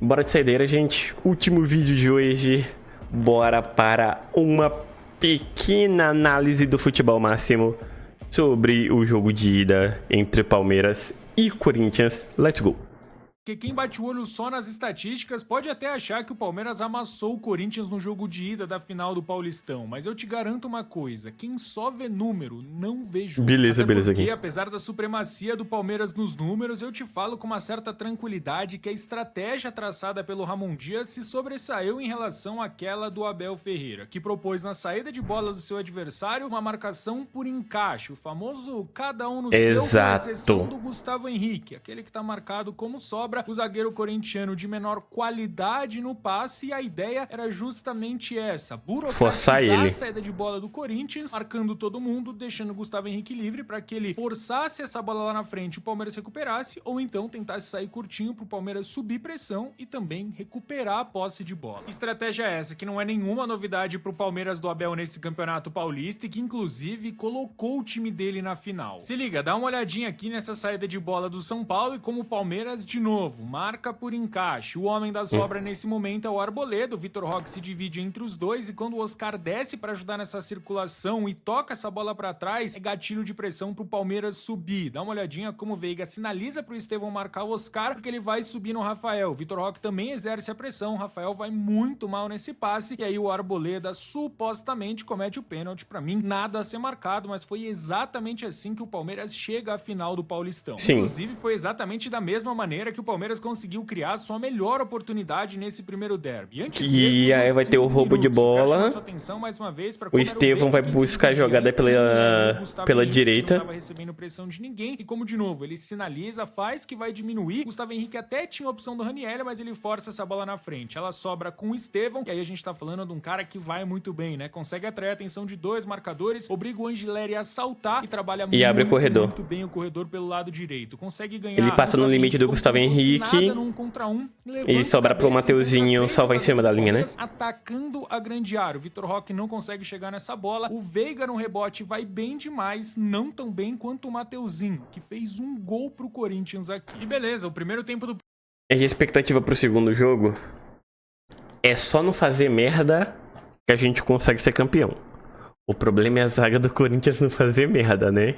Bora de saideira, gente. Último vídeo de hoje. Bora para uma pequena análise do futebol máximo sobre o jogo de ida entre Palmeiras e Corinthians. Let's go! Porque quem bate o olho só nas estatísticas pode até achar que o Palmeiras amassou o Corinthians no jogo de ida da final do Paulistão, mas eu te garanto uma coisa, quem só vê número não vê jogo. Beleza, Até porque, aqui. apesar da supremacia do Palmeiras nos números, eu te falo com uma certa tranquilidade que a estratégia traçada pelo Ramon Dias se sobressaiu em relação àquela do Abel Ferreira, que propôs na saída de bola do seu adversário uma marcação por encaixe, o famoso cada um no seu, com exceção do Gustavo Henrique, aquele que tá marcado como sobra, o zagueiro corintiano de menor qualidade no passe, e a ideia era justamente essa, forçar ele. a saída de bola do Corinthians, marcando todo mundo, deixando o Gustavo Henrique livre para que ele forçasse essa bola lá na frente e o Palmeiras recuperasse, ou então tentasse sair curtinho para o Palmeiras subir pressão e também recuperar a posse de bola. Estratégia essa que não é nenhuma novidade para o Palmeiras do Abel nesse campeonato paulista e que inclusive colocou o time dele na final. Se liga, dá uma olhadinha aqui nessa saída de bola do São Paulo e como o Palmeiras de novo marca por encaixe. O homem da sobra nesse momento é o Arboleda. O Vitor Roque se divide entre os dois e quando o Oscar desce para ajudar nessa circulação e toca essa bola para trás, é gatilho de pressão pro Palmeiras subir. Dá uma olhadinha como o Veiga sinaliza pro Estevão marcar o Oscar, porque ele vai subir no Rafael. O Vitor Roque também exerce a pressão. O Rafael vai muito mal nesse passe e aí o Arboleda supostamente comete o pênalti. Para mim, nada a ser marcado, mas foi exatamente assim que o Palmeiras chega à final do Paulistão. Sim. Inclusive, foi exatamente da mesma maneira que o Palmeiras conseguiu criar sua melhor oportunidade nesse primeiro derby. E aí vai ter o roubo de bola. O Estevão vai buscar a jogada pela direita. Não estava recebendo pressão de ninguém. E como de novo, ele sinaliza, faz que vai diminuir. Gustavo Henrique até tinha a opção do Ranieri, mas ele força essa bola na frente. Ela sobra com o Estevão. E aí a gente tá falando de um cara que vai muito bem, né? Consegue atrair a atenção de dois marcadores, obriga o Angileri a saltar e trabalha abre o corredor. Muito bem o corredor pelo lado direito. Consegue ganhar. Ele passa no limite do Gustavo Henrique. E sobra pro Mateuzinho salvar em cima da linha, né? Atacando a grande área. O Vitor Roque não consegue chegar nessa bola. O Veiga no rebote vai bem demais, não tão bem quanto o Mateuzinho, que fez um gol pro Corinthians aqui. E beleza, o primeiro tempo do... E a expectativa pro segundo jogo é só não fazer merda que a gente consegue ser campeão. O problema é a zaga do Corinthians não fazer merda, né?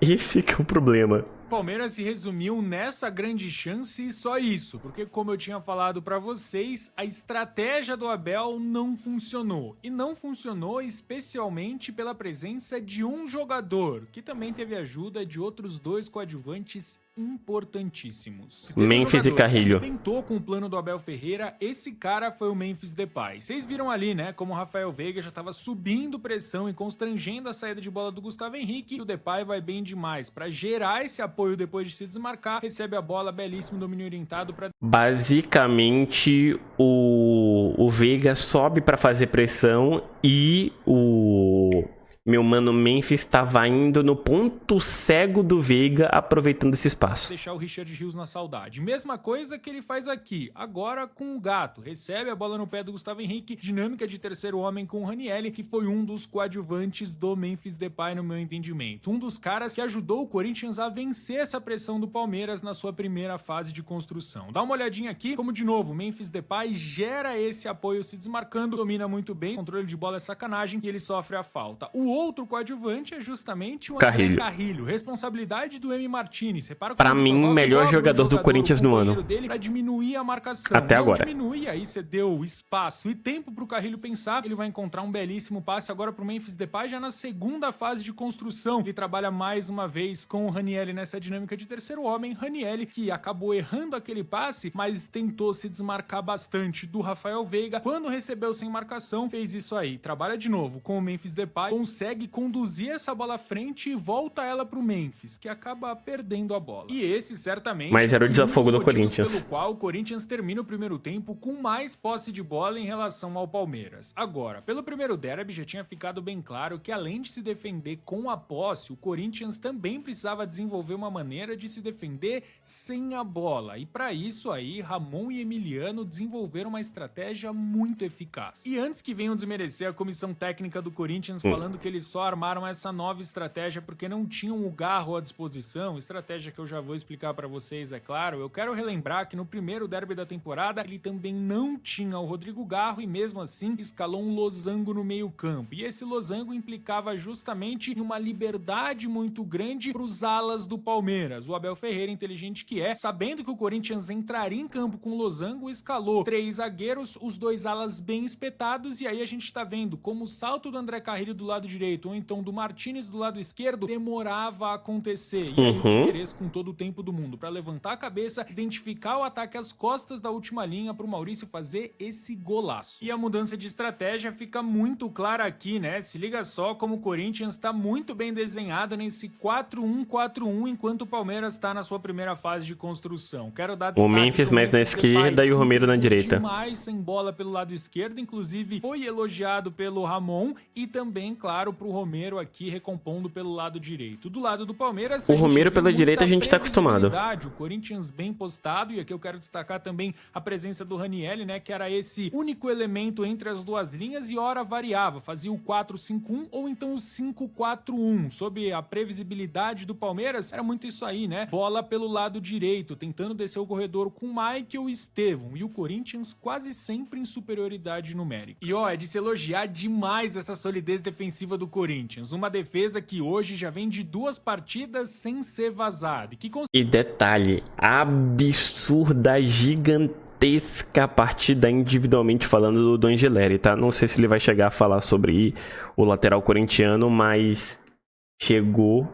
Esse que é o problema. Palmeiras se resumiu nessa grande chance e só isso, porque como eu tinha falado pra vocês, a estratégia do Abel não funcionou. E não funcionou especialmente pela presença de um jogador, que também teve ajuda de outros dois coadjuvantes importantíssimos. Memphis e Carrilho. Tentou com o plano do Abel Ferreira, esse cara foi o Memphis Depay. Vocês viram ali, né, como o Rafael Veiga já estava subindo pressão e constrangendo a saída de bola do Gustavo Henrique, e o Depay vai bem demais para gerar esse apoio depois de se desmarcar, recebe a bola, belíssimo domínio orientado para... Basicamente, o Veiga sobe para fazer pressão e o meu mano Memphis estava indo no ponto cego do Veiga, aproveitando esse espaço. Deixar o Richard Rios na saudade. Mesma coisa que ele faz aqui, agora com o Gato. Recebe a bola no pé do Gustavo Henrique, dinâmica de terceiro homem com o Ranieri, que foi um dos coadjuvantes do Memphis Depay no meu entendimento. Um dos caras que ajudou o Corinthians a vencer essa pressão do Palmeiras na sua primeira fase de construção. Dá uma olhadinha aqui, como de novo, o Memphis Depay gera esse apoio se desmarcando, domina muito bem, controle de bola é sacanagem e ele sofre a falta. O outro coadjuvante é justamente o Carrilho. Responsabilidade do M. Martinez. Pra mim, melhor jogador do Corinthians no ano. Pra diminuir a marcação. Até agora. Diminui, aí você deu espaço e tempo pro Carrilho pensar. Ele vai encontrar um belíssimo passe agora pro Memphis Depay já na segunda fase de construção. Ele trabalha mais uma vez com o Ranieri nessa dinâmica de terceiro homem. Ranieri que acabou errando aquele passe, mas tentou se desmarcar bastante do Rafael Veiga. Quando recebeu sem marcação, fez isso aí. Trabalha de novo com o Memphis Depay. Consegue conduzir essa bola à frente e volta ela pro Memphis, que acaba perdendo a bola. E esse certamente... Mas era o desafogo do Corinthians. Pelo qual o Corinthians termina o primeiro tempo com mais posse de bola em relação ao Palmeiras. Agora, pelo primeiro derby já tinha ficado bem claro que além de se defender com a posse, o Corinthians também precisava desenvolver uma maneira de se defender sem a bola. E para isso aí, Ramon e Emiliano desenvolveram uma estratégia muito eficaz. E antes que venham desmerecer a comissão técnica do Corinthians falando que eles só armaram essa nova estratégia porque não tinham o Garro à disposição, estratégia que eu já vou explicar pra vocês, é claro. Eu quero relembrar que no primeiro derby da temporada ele também não tinha o Rodrigo Garro e mesmo assim escalou um losango no meio campo. E esse losango implicava justamente em uma liberdade muito grande pros alas do Palmeiras. O Abel Ferreira, inteligente que é, sabendo que o Corinthians entraria em campo com losango, escalou 3 zagueiros, os 2 alas bem espetados, e aí a gente tá vendo como o salto do André Carrillo do lado direito ou então do Martínez do lado esquerdo demorava a acontecer. E aí o Figueiredo com todo o tempo do mundo para levantar a cabeça, identificar o ataque às costas da última linha pro Maurício fazer esse golaço. E a mudança de estratégia fica muito clara aqui, né? Se liga só como o Corinthians tá muito bem desenhado nesse 4-1-4-1 enquanto o Palmeiras tá na sua primeira fase de construção. Quero dar destaque O Memphis mais na esquerda e o Romero na direita. Mais sem bola pelo lado esquerdo, inclusive foi elogiado pelo Ramon e também, claro, pro Romero aqui recompondo pelo lado direito. Do lado do Palmeiras, o Romero pela direita a gente tá acostumado. O Corinthians bem postado, e aqui eu quero destacar também a presença do Ranieri, né, que era esse único elemento entre as duas linhas e ora variava, fazia o 4-5-1 ou então o 5-4-1. Sob a previsibilidade do Palmeiras, era muito isso aí, né? Bola pelo lado direito, tentando descer o corredor com o Mike ou o Estevão, e o Corinthians quase sempre em superioridade numérica. E ó, é de se elogiar demais essa solidez defensiva do Corinthians, uma defesa que hoje já vem de 2 partidas sem ser vazada. E detalhe, absurda, gigantesca partida individualmente falando do Angeleri, tá? Não sei se ele vai chegar a falar sobre o lateral corintiano, mas chegou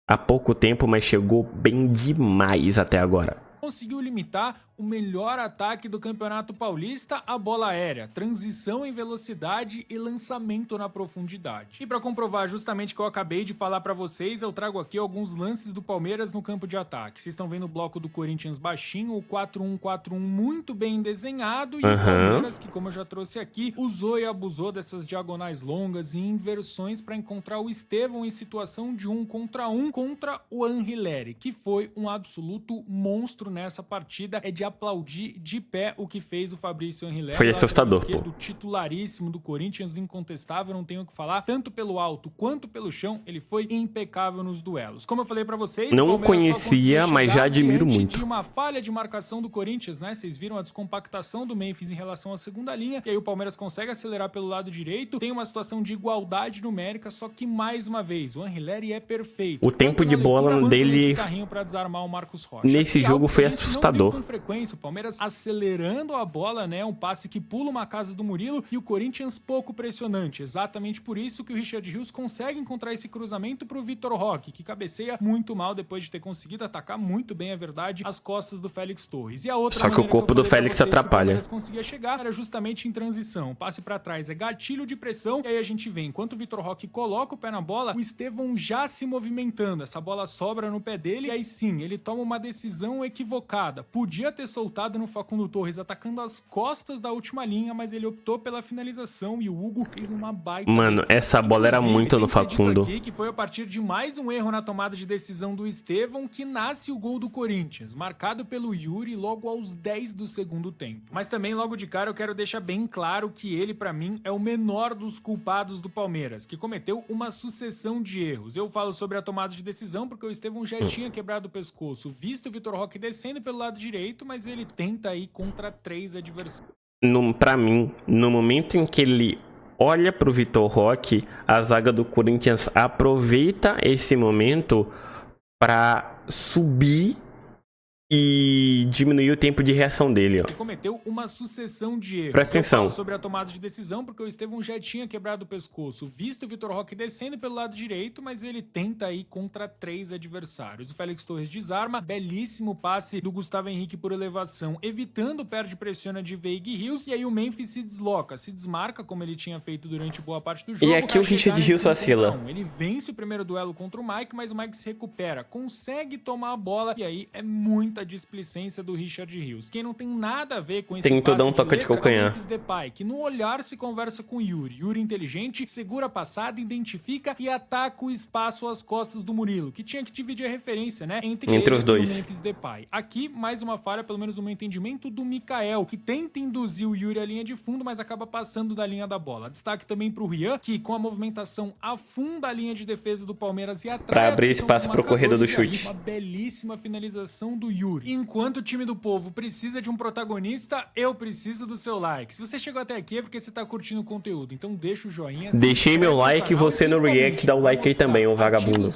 há pouco tempo, mas chegou bem demais até agora. Conseguiu limitar o melhor ataque do Campeonato Paulista, a bola aérea, transição em velocidade e lançamento na profundidade. E para comprovar justamente o que eu acabei de falar para vocês, eu trago aqui alguns lances do Palmeiras no campo de ataque. Vocês estão vendo o bloco do Corinthians baixinho, o 4-1-4-1 muito bem desenhado, e o Palmeiras, que como eu já trouxe aqui, usou e abusou dessas diagonais longas e inversões para encontrar o Estevão em situação de 1 contra 1 contra o Anrileri, que foi um absoluto monstro nessa partida. É de aplaudir de pé o que fez o Fabrício Anrileri. Foi assustador, pô. Titularíssimo do Corinthians, incontestável, não tenho o que falar. Tanto pelo alto quanto pelo chão, ele foi impecável nos duelos. Como eu falei pra vocês, não conhecia, mas já admiro muito. De uma falha de marcação do Corinthians, né? Vocês viram a descompactação do Memphis em relação à segunda linha, e aí o Palmeiras consegue acelerar pelo lado direito, tem uma situação de igualdade numérica, só que mais uma vez, o Anrileri é perfeito. O tempo de bola dele pra desarmar o Marcos Rocha. nesse jogo foi assustador. O Palmeiras acelerando a bola, né? Um passe que pula uma casa do Murilo, e o Corinthians pouco pressionante. Exatamente por isso que o Richard Rios consegue encontrar esse cruzamento pro Vitor Roque, que cabeceia muito mal depois de ter conseguido atacar muito bem, é verdade, as costas do Félix Torres. E a outra Só que o corpo do Félix atrapalha. O Palmeiras conseguia chegar era justamente em transição. Passe pra trás é gatilho de pressão, e aí a gente vê, enquanto o Vitor Roque coloca o pé na bola, o Estevão já se movimentando. Essa bola sobra no pé dele, e aí sim, ele toma uma decisão equivocada. Podia ter soltado no Facundo Torres atacando as costas da última linha, mas ele optou pela finalização e o Hugo fez uma baita. Mano, essa bola era muito no Facundo. Aqui que foi a partir de mais um erro na tomada de decisão do Estevão que nasce o gol do Corinthians, marcado pelo Yuri logo aos 10 do segundo tempo. Mas também logo de cara eu quero deixar bem claro que ele pra mim é o menor dos culpados do Palmeiras, que cometeu uma sucessão de erros. Eu falo sobre a tomada de decisão porque o Estevão já tinha quebrado o pescoço, visto o Vitor Roque descendo pelo lado direito, mas ele tenta ir contra 3 adversários. Pra mim, no momento em que ele olha pro Vitor Roque, a zaga do Corinthians aproveita esse momento pra subir e diminuir o tempo de reação dele, ó. Ele cometeu uma sucessão de erros. Presta atenção. Sobre a tomada de decisão, porque o Estevão já tinha quebrado o pescoço, visto o Vitor Roque descendo pelo lado direito, mas ele tenta ir contra 3 adversários. O Félix Torres desarma, belíssimo passe do Gustavo Henrique por elevação, evitando perde pressiona de Veiga e Rios, e aí o Memphis se desloca, se desmarca, como ele tinha feito durante boa parte do jogo. E aqui o Richard Rios vacila. Ele vence o primeiro duelo contra o Mike, mas o Mike se recupera, consegue tomar a bola, e aí é muito muita displicência do Richard Rios. Quem não tem nada a ver com esse Tentou dar um passe toque de calcanhar. é o Memphis Depay, que no olhar se conversa com Yuri. Yuri inteligente, segura a passada, identifica e ataca o espaço às costas do Murilo, que tinha que dividir a referência, né? Entre os dois. E o Memphis Depay. Aqui, mais uma falha, pelo menos no meu entendimento, do Mikael, que tenta induzir o Yuri à linha de fundo, mas acaba passando da linha da bola. Destaque também pro Rian, que com a movimentação afunda a linha de defesa do Palmeiras e atrai Pra abrir espaço pro corredor do chute. uma belíssima finalização do Yuri. Enquanto o time do povo precisa de um protagonista, eu preciso do seu like. Se você chegou até aqui é porque você tá curtindo o conteúdo, então deixa o joinha. Deixei meu like e você no react dá o like aí também, ô vagabundo.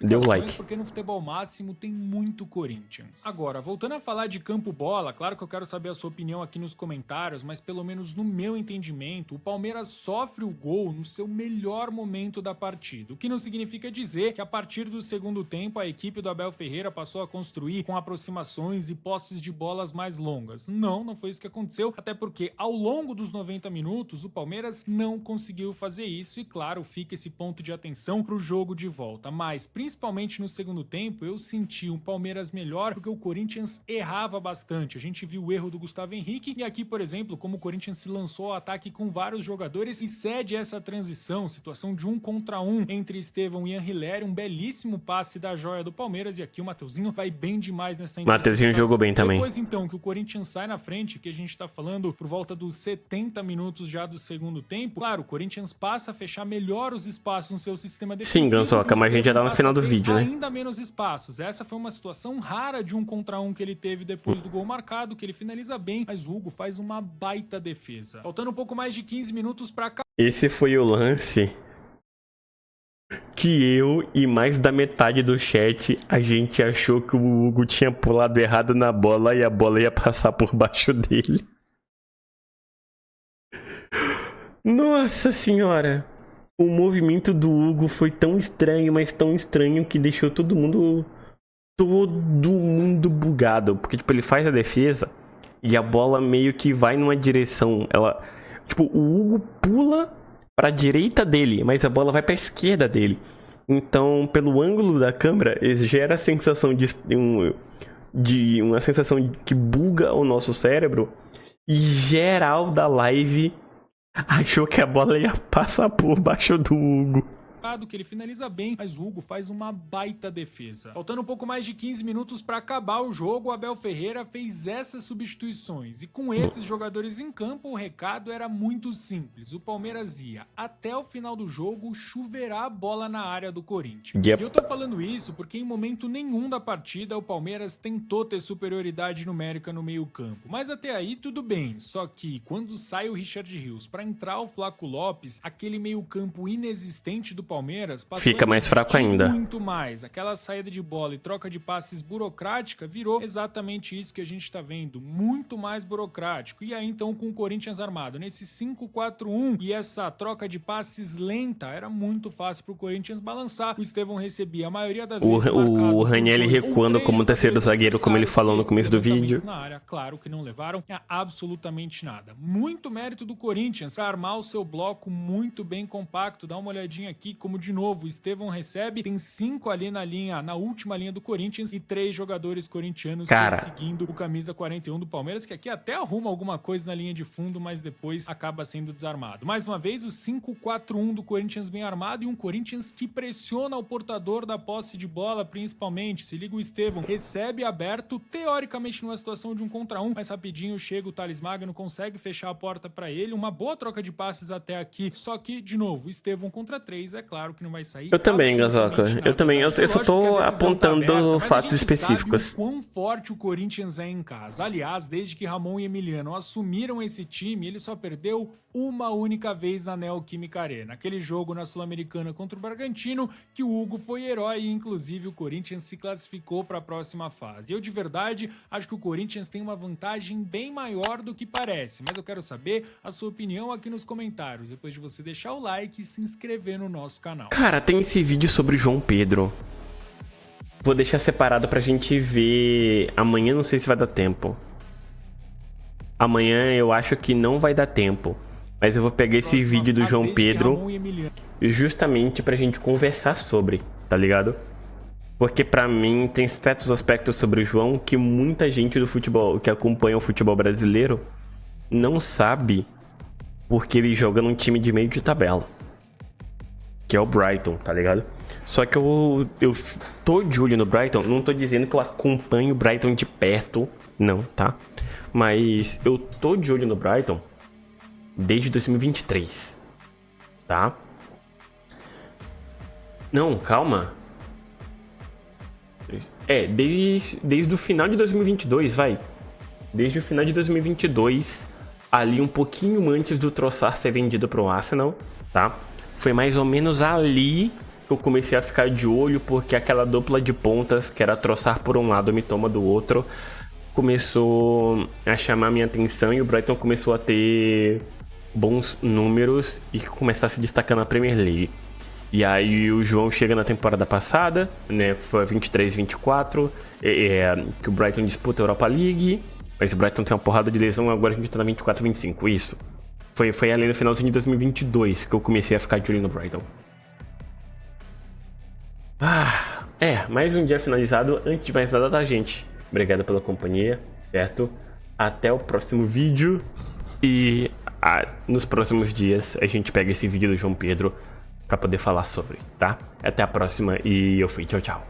Deu like. Porque no Futebol Máximo tem muito Corinthians. Agora, voltando a falar de campo-bola, claro que eu quero saber a sua opinião aqui nos comentários, mas pelo menos no meu entendimento, o Palmeiras sofre o gol no seu melhor momento da partida, o que não significa dizer que a partir do segundo tempo a equipe do Abel Ferreira passou a construir com aproximações e posses de bolas mais longas. Não foi isso que aconteceu, até porque ao longo dos 90 minutos o Palmeiras não conseguiu fazer isso e claro, fica esse ponto de atenção pro jogo de volta, mas principalmente no segundo tempo eu senti um Palmeiras melhor porque o Corinthians errava bastante. A gente viu o erro do Gustavo Henrique e aqui, por exemplo, como o Corinthians se lançou ao ataque com vários jogadores e cede essa transição, situação de 1 contra 1 entre Estevão e Anrileri, um belíssimo passe da joia do Palmeiras e aqui o Mateuzinho vai bem demais nessa interceptação. Mateuzinho jogou bem também. Depois então que o Corinthians sai na frente, que a gente tá falando por volta dos 70 minutos já do segundo tempo, claro, o Corinthians passa a fechar melhor os espaços no seu sistema defensivo. Sim, Gansoca, mas a gente já tá no final do vídeo, né? Ainda menos espaços. Essa foi uma situação rara de 1 contra 1 que ele teve depois do gol marcado, que ele finaliza bem, mas o Hugo faz uma baita defesa. Faltando um pouco mais de 15 minutos pra cá. Esse foi o lance que eu e mais da metade do chat a gente achou que o Hugo tinha pulado errado na bola e a bola ia passar por baixo dele. Nossa senhora! O movimento do Hugo foi tão estranho, mas tão estranho que deixou todo mundo bugado. Porque, tipo, ele faz a defesa e a bola meio que vai numa direção. Ela, tipo, o Hugo pula pra direita dele, mas a bola vai pra esquerda dele. Então, pelo ângulo da câmera, gera a sensação de uma sensação que buga o nosso cérebro. E geral da live achou que a bola ia passar por baixo do Hugo. Que ele finaliza bem, mas o Hugo faz uma baita defesa. Faltando um pouco mais de 15 minutos para acabar o jogo, o Abel Ferreira fez essas substituições. E com esses jogadores em campo, o recado era muito simples. O Palmeiras ia, até o final do jogo, chuveirar a bola na área do Corinthians. Yep. E eu tô falando isso porque em momento nenhum da partida o Palmeiras tentou ter superioridade numérica no meio campo. Mas até aí tudo bem, só que quando sai o Richard Rios para entrar o Flaco Lopes, aquele meio campo inexistente do Palmeiras passou fica mais fraco ainda. Muito mais. Aquela saída de bola e troca de passes burocrática virou exatamente isso que a gente tá vendo. Muito mais burocrático. E aí então com o Corinthians armado nesse 5-4-1 e essa troca de passes lenta, era muito fácil pro Corinthians balançar. O Estevão recebia a maioria das vezes o Ranieri recuando como terceiro zagueiro, como ele falou no começo do vídeo. Na área, claro que não levaram a absolutamente nada. Muito mérito do Corinthians para armar o seu bloco muito bem compacto. Dá uma olhadinha aqui como de novo o Estevão recebe, tem 5 ali na última linha do Corinthians e 3 jogadores corintianos seguindo o camisa 41 do Palmeiras, que aqui até arruma alguma coisa na linha de fundo, mas depois acaba sendo desarmado. Mais uma vez o 5-4-1 do Corinthians bem armado e um Corinthians que pressiona o portador da posse de bola, principalmente. Se liga o Estevão, recebe aberto, teoricamente numa situação de 1 contra 1, mas rapidinho chega o Thales Magno, consegue fechar a porta para ele, uma boa troca de passes até aqui, só que de novo o Estevão contra 3, é claro que não vai sair. Eu também, Gansoca. Eu também. Eu só tô apontando fatos específicos. Sabe o quão forte o Corinthians é em casa. Aliás, desde que Ramon e Emiliano assumiram esse time, ele só perdeu uma única vez na Neoquímica Arena. Aquele jogo na Sul-Americana contra o Bragantino, que o Hugo foi herói e inclusive o Corinthians se classificou para a próxima fase. Eu de verdade acho que o Corinthians tem uma vantagem bem maior do que parece, mas eu quero saber a sua opinião aqui nos comentários, depois de você deixar o like e se inscrever no nosso canal. Cara, tem esse vídeo sobre o João Pedro. Vou deixar separado pra gente ver amanhã, não sei se vai dar tempo. Amanhã eu acho que não vai dar tempo. Mas eu vou pegar esse vídeo do João Pedro justamente pra gente conversar sobre, tá ligado? Porque pra mim tem certos aspectos sobre o João que muita gente do futebol, que acompanha o futebol brasileiro, não sabe porque ele joga num time de meio de tabela. Que é o Brighton, tá ligado? Só que eu tô de olho no Brighton, não tô dizendo que eu acompanho o Brighton de perto, não, tá? Mas eu tô de olho no Brighton desde 2023, tá? Não, calma. Desde o final de 2022, vai. Desde o final de 2022, ali um pouquinho antes do Trossard ser vendido pro Arsenal, tá? Foi mais ou menos ali que eu comecei a ficar de olho, porque aquela dupla de pontas, que era Trossard por um lado e Mitoma do outro, começou a chamar minha atenção e o Brighton começou a ter bons números e começar a se destacar na Premier League. E aí o João chega na temporada passada, né, foi 23-24, que o Brighton disputa a Europa League, mas o Brighton tem uma porrada de lesão, agora a gente tá na 24-25, isso. Foi ali no finalzinho de 2022 que eu comecei a ficar de olho no Brighton. Mais um dia finalizado. Antes de mais nada, tá, gente? Obrigado pela companhia, certo? Até o próximo vídeo. E nos próximos dias a gente pega esse vídeo do João Pedro pra poder falar sobre, tá? Até a próxima e eu fui. Tchau, tchau.